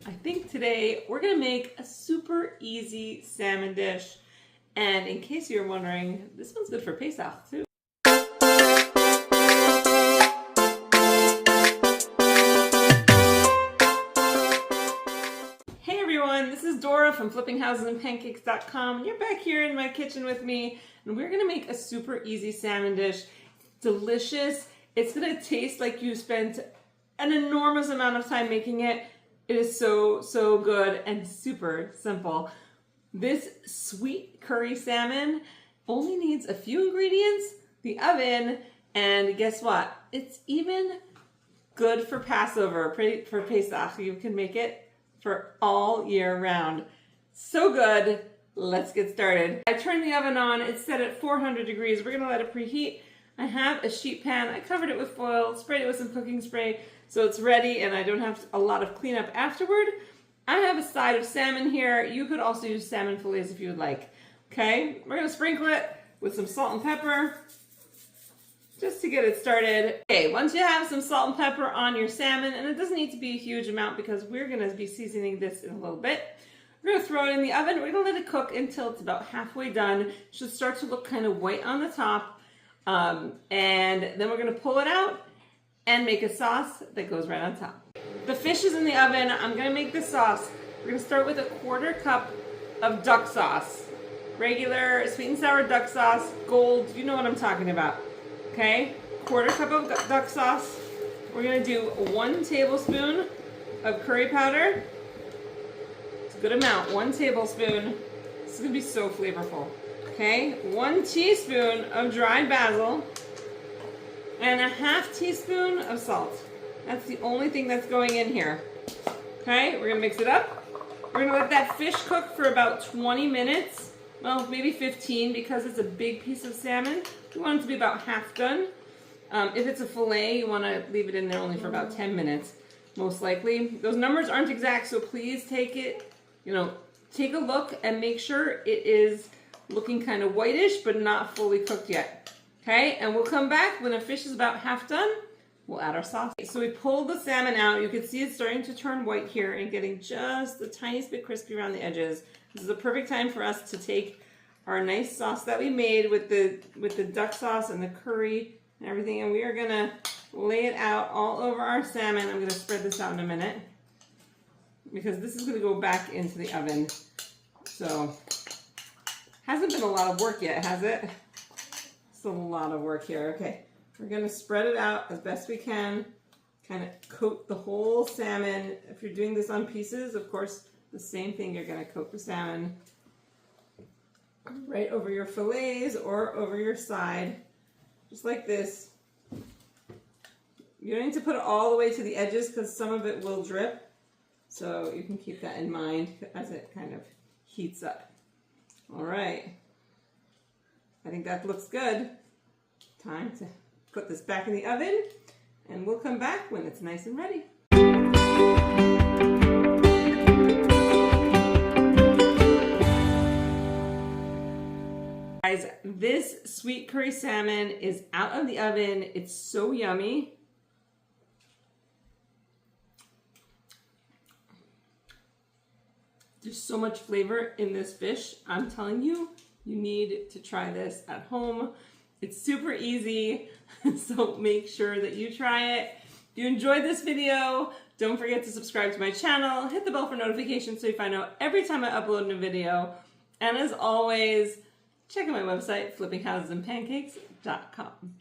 I think today we're gonna make a super easy salmon dish. And in case you're wondering, this one's good for Pesach too. Hey everyone, this is Dora from flippinghousesanpancakes.com. And you're back here in my kitchen with me, and we're gonna make a super easy salmon dish. Delicious. It's gonna taste like you spent an enormous amount of time making it. It is so good and super simple. This sweet curry salmon only needs a few ingredients, the oven, and guess what? It's even good for Passover, for Pesach. You can make it for all year round. So good. Let's get started. I turned the oven on. It's set at 400 degrees. We're gonna let it preheat. I have a sheet pan. I covered it with foil, sprayed it with some cooking spray, so it's ready and I don't have a lot of cleanup afterward. I have a side of salmon here. You could also use salmon fillets if you would like. Okay, we're gonna sprinkle it with some salt and pepper just to get it started. Okay, once you have some salt and pepper on your salmon, and it doesn't need to be a huge amount because we're gonna be seasoning this in a little bit. We're gonna throw it in the oven. We're gonna let it cook until it's about halfway done. It should start to look kind of white on the top. And then we're gonna pull it out and make a sauce that goes right on top. The fish is in the oven. I'm gonna make the sauce. We're gonna start with a 1/4 cup of duck sauce. Regular sweet and sour duck sauce, gold, you know what I'm talking about. Okay, 1/4 cup of duck sauce. We're gonna do 1 tablespoon of curry powder. It's a good amount, 1 tablespoon. This is gonna be so flavorful. Okay, 1 teaspoon of dried basil and a 1/2 teaspoon of salt. That's the only thing that's going in here. Okay, we're gonna mix it up. We're gonna let that fish cook for about 20 minutes. Well, maybe 15 because it's a big piece of salmon. We want it to be about half done. If it's a fillet, you wanna leave it in there only for about 10 minutes, most likely. Those numbers aren't exact, so please take it, take a look and make sure it is looking kind of whitish, but not fully cooked yet. Okay, and we'll come back when the fish is about half done. We'll add our sauce. So we pulled the salmon out. You can see it's starting to turn white here and getting just the tiniest bit crispy around the edges. This is a perfect time for us to take our nice sauce that we made with the duck sauce and the curry and everything, and we are gonna lay it out all over our salmon. I'm gonna spread this out in a minute because this is gonna go back into the oven. So, hasn't been a lot of work yet, has it? It's a lot of work here. Okay, we're gonna spread it out as best we can, kind of coat the whole salmon. If you're doing this on pieces, of course, the same thing, you're gonna coat the salmon right over your fillets or over your side, just like this. You don't need to put it all the way to the edges because some of it will drip, so you can keep that in mind as it kind of heats up. All right, I think that looks good. Time to put this back in the oven, and we'll come back when it's nice and ready. Guys, this sweet curry salmon is out of the oven. It's so yummy. There's so much flavor in this fish. I'm telling you, you need to try this at home. It's super easy, so make sure that you try it. If you enjoyed this video, don't forget to subscribe to my channel. Hit the bell for notifications so you find out every time I upload a video. And as always, check out my website, flippinghousesanpancakes.com.